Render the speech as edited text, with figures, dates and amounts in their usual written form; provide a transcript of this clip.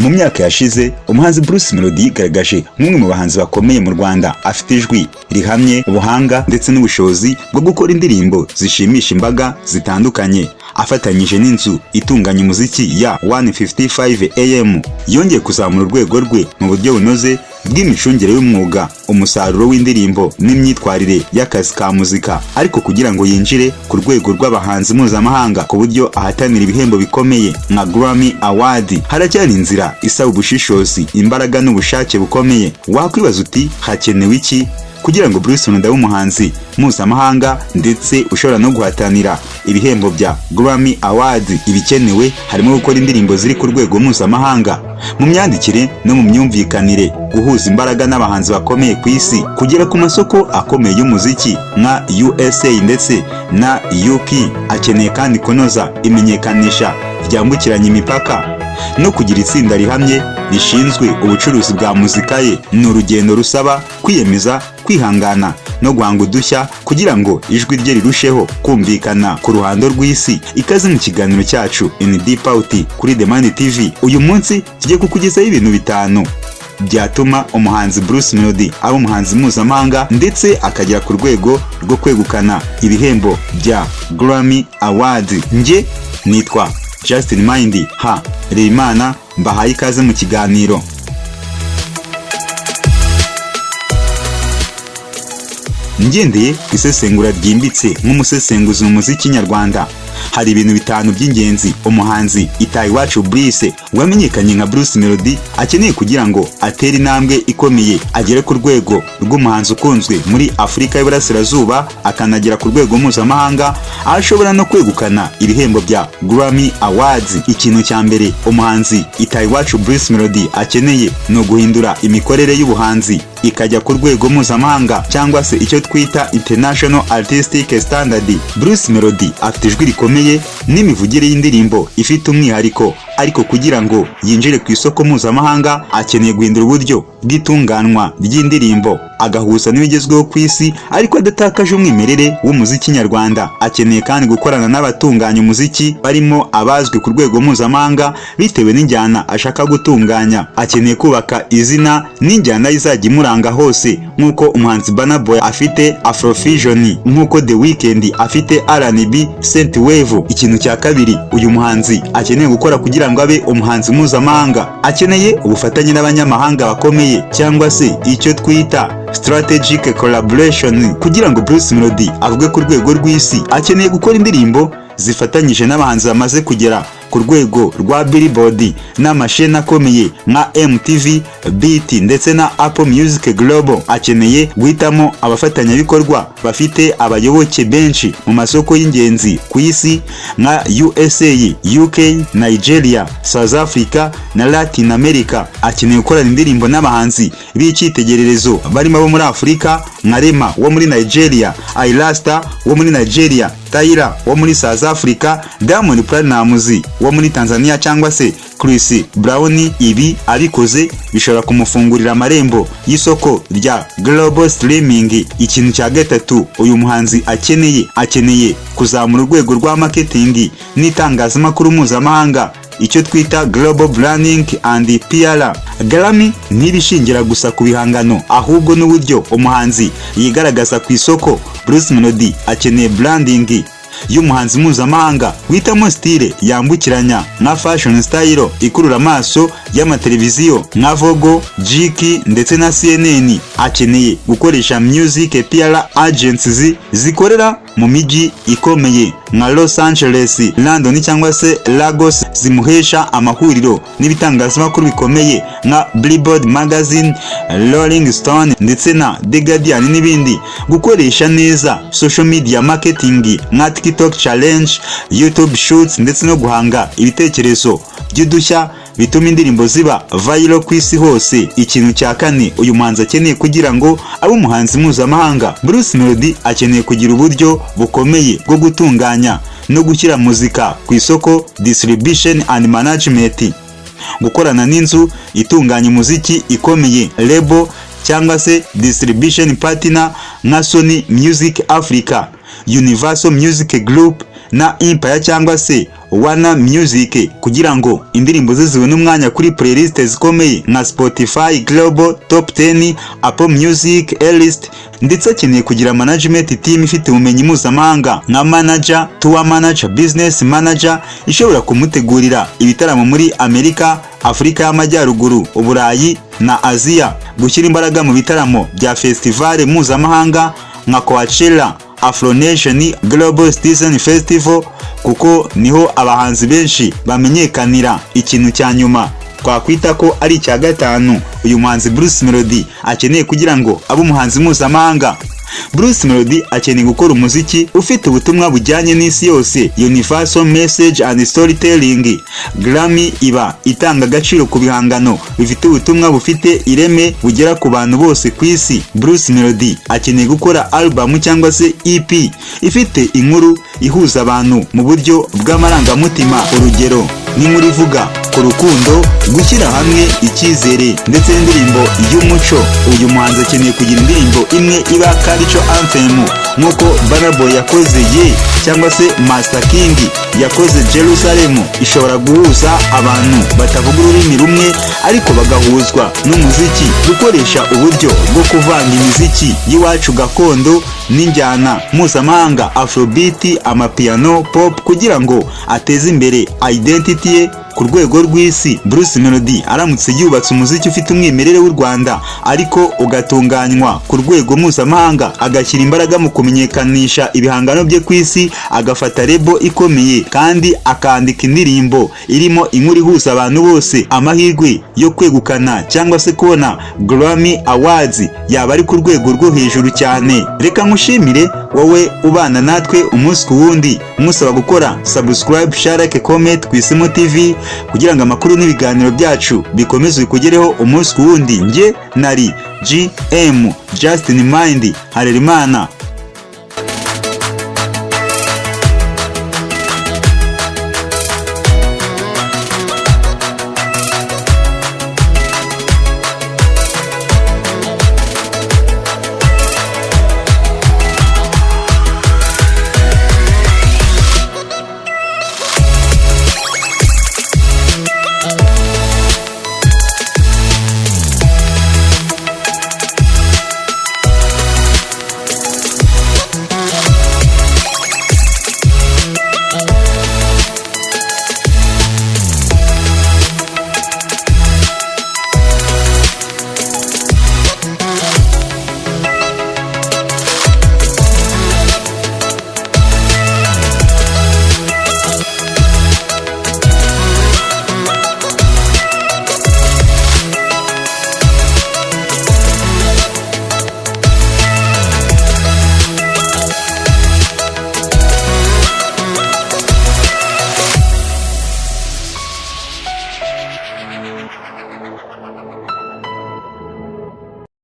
Mu myaka yashize umuhanzi Bruce Melody yigaragaje nk'umwe mu bahanzi bakomeye mu Rwanda, afite ijwi rihamye, ubuhanga ndetse n'ubushobozi bwo gukora indirimbo zishimisha imbaga zitandukanye, afatanyije n'inzu itunganya umuziki ya 155 AM. Yongeye kuzamura urwego rwe mu buryo bunoze bw'imicungire y'umwuga, umusaruro w'indirimbo n'imyitwarire y'akazi ka muzika, ariko kugira ngo yinjire ku rwego rw'abahanzi mpuzamahanga ku buryo ahatanira ibihembo bikomeye nka Grammy Award, haracyari inzira isaba ubushishozi, imbaraga n'ubushake bukomeye. Wakwibaza uti hakenewe iki kugira ngo Bruce Melody abe umuhanzi mpuzamahanga ndetse ushobora no guhatanira ibihembo bya Grammy Award? Ibikenewe harimo gukora indirimbo ziri ku rwego mpuzamahanga mu myandikire no mu myumvikanire, guhuza imbaraga n'abahanzi bakomeye ku isi, kugera ku masoko akomeye y'umuziki nka USA ndetse na UK. Akeneye kandi kunoza imenyekanisha ryambukiranya imipaka no kugira itsinda rihamye rishinzwe ubucuruzi bwa muzika ye. Ni urugendo rusaba kwiyemeza, kwihangana no guhanga udushya kugira ngo ijwi rye rirusheho kumvikana ku ruhando rw'isi. Ikaze mu kiganiro cyacu In Deep Out kuri The Money TV. Uyu munsi tugiye kukugezaho ibintu 5 byatuma umuhanzi Bruce Melody aba umuhanzi mpuzamahanga ndetse akagera ku rwego rwo kwegukana ibihembo bya Grammy Award. Nge nitwa Justin Mind Rerimana, mbahaye ikaze mu kiganiro. Ngendeye ku isesengura ryimbitse nk'umusesenguzi mu muziki nyarwanda, hari ibintu 5 by'ingenzi umuhanzi Itahiwacu Bruce wamenyekanye nka Bruce Melody akeneye kugira ngo atere intambwe ikomeye, agere ku rwego rw'umuhanzi ukunzwe muri Afurika y'Iburasirazuba, akanagera ku rwego mpuzamahanga aho ashobora no kwegukana ibihembo bya Grammy Awards. Ikintu cya mbere umuhanzi Itahiwacu Bruce Melody akeneye ni uguhindura imikorere y'ubuhanzi ikajya ku rwego mpuzamahanga cyangwa se icyo twita International Artistic Standard. Bruce Melody afite ijwi rikomeye n'imivugire y'indirimbo ifite umwihariko, ariko kugira ngo yinjire ku isoko mpuzamahanga akeneye guhindura uburyo bw'itunganwa ry'indirimbo, agahuza n'ibigezweho ku isi ariko adatakaje umwimerere w'umuziki nyarwanda. Akeneye kandi gukorana n'abatunganya umuziki barimo abazwi ku rwego mpuzamahanga bitewe n'injyana ashaka gutunganya. Akeneye kubaka izina n'injyana izajya imuranga hose, nk'uko umuhanzi Burna Boy afite Afrofusion, nk'uko The Weeknd afite R&B Synthwave. Ikintu cya kabiri uyu muhanzi akeneye gukora kugira ngo abe umuhanzi mpuzamahanga, akeneye ubufatanye n'abanyamahanga bakomeye cyangwa se icyo twita strategic collaboration. Kugira ngo Bruce Melody avuge ku rwego rw'isi, akeneye gukora indirimbo zifatanyije n'abahanzi bamaze kugera ku rwego rwa Billboard n'amasheni akomeye nka MTV, BET ndetse na Apple Music Global. Akeneye guhitamo abafatanyabikorwa bafite abayoboke benshi mu masoko y'ingenzi ku isi nka USA, UK, Nigeria, South Africa na Latin America. Akeneye gukorana indirimbo n'abahanzi b'icyitegererezo barimo abo muri Afurika nka Rema wo muri Nigeria, Ailasta wo muri Nigeria, Tyla wo muri South Africa, Diamond Platnumz wo muri Tanzania cyangwa se Chris Brown. Ibi abikoze bishobora kumufungurira amarembo y'isoko rya global streaming. Ikintu cya gatatu uyu muhanzi akeneye kuzamura urwego rwa marketing n'itangazamakuru mpuzamahanga, icyo twita global branding and PR. Grammy ntibishingira gusa ku bihangano ahubwo n'uburyo umuhanzi yigaragaza ku isoko. Bruce Melody akeneye branding y'umuhanzi mpuzamahanga, witamo style yambukiranya nka fashion style ikurura amaso y'amateleviziyo nka Vogue, GQ ndetse na CNN. Akeneye gukoresha music PR agencies zikorera mu miji ikomeye nka Los Angeles, London cyangwa se Lagos, zimuhesha amahuriro n'ibitangazamakuru bikomeye nka Billboard Magazine, Rolling Stone ndetse na The Guardian n'ibindi. Gukoresha neza social media marketing nka TikTok challenge, YouTube shoots ndetse no guhanga ibitekerezo by'udushya bituma indirimbo ziba viral ku isi hose. Ikintu cya kane uyu muhanzi akeneye kugira ngo abe umuhanzi mpuzamahanga, Bruce Melody akeneye kugira uburyo bukomeye bwo gutunganya no gushyira muzika ku isoko, distribution and management, gukorana n'inzu itunganya umuziki ikomeye, label cyangwa se distribution partner nka Sony Music Africa, Universal Music Group na Empire cyangwa se Warner Music kugira ngo indirimbo ze zibone umwanya kuri playlist zikomeye nka Spotify Global Top 10, Apple Music, A-List, ndetse akeneye kugira management team ifite ubumenyi mpuzamahanga nka manager, tour manager, business manager ishobora kumutegurira ibitaramo muri Amerika, Afurika y'Amajyaruguru, Uburayi na Aziya, gushyira imbaraga mu bitaramo bya festival mpuzamahanga nka Coachella, Afro Nation, Global Citizen Festival, kuko niho abahanzi benshi bamenyekanira. Ikintu cya nyuma twakwita ko ari icya gatanu uyu muhanzi Bruce Melody akeneye kugira ngo abe umuhanzi mpuzamahanga. Bruce Melody akeneye gukora umuziki ufite ubutumwa bujyanye n'isi yose, universal message and storytelling. Grammy iba itanga agaciro ku bihangano bifite ubutumwa bufite ireme bugera ku bantu bose ku isi. Bruce Melody akeneye gukora album cyangwa se EP ifite inkuru ihuza abantu mu buryo bw'amarangamutima, urugero n'inkuru ivuga ku rukundo, gushyira hamwe, icyizere ndetse n'indirimbo y'umuco. Uyu muhanzi akeneye kugira indirimbo imwe iba culture anthem nk'uko Burna Boy yakoze Ye cyangwa se Master King yakoze Jerusalem. Ishobora guhuza abantu batavuga ururimi rumwe ariko bagahuzwa n'umuziki, gukoresha uburyo bwo kuvanga imiziki y'iwacu gakondo n'injyana mpuzamahanga, Afrobeat, amapiano, pop, kugira ngo ateze imbere identity ye ku rwego rw'isi. Bruce Melody aramutse yubatse umuziki ufite umwimerere w'u Rwanda ariko ugatunganywa ku rwego mpuzamahanga, agashyira imbaraga mu kumenyekanisha ibihangano bye ku isi, agafata lebo ikomeye kandi akandika indirimbo irimo inkuru ihuza abantu bose, amahirwe yo kwegukana cyangwa se kubona Grammy Awards yaba ari ku rwego rwo hejuru cyane. Reka nkushimire wowe ubana natwe umunsi ku wundi, musaba gukora subscribe, share, like, comment ku Isimu TV kugira ngo amakuru n'ibiganiro byacu bikomeze bikugereho umunsi ku wundi. Nge nari GM Justin Mind Harerimana.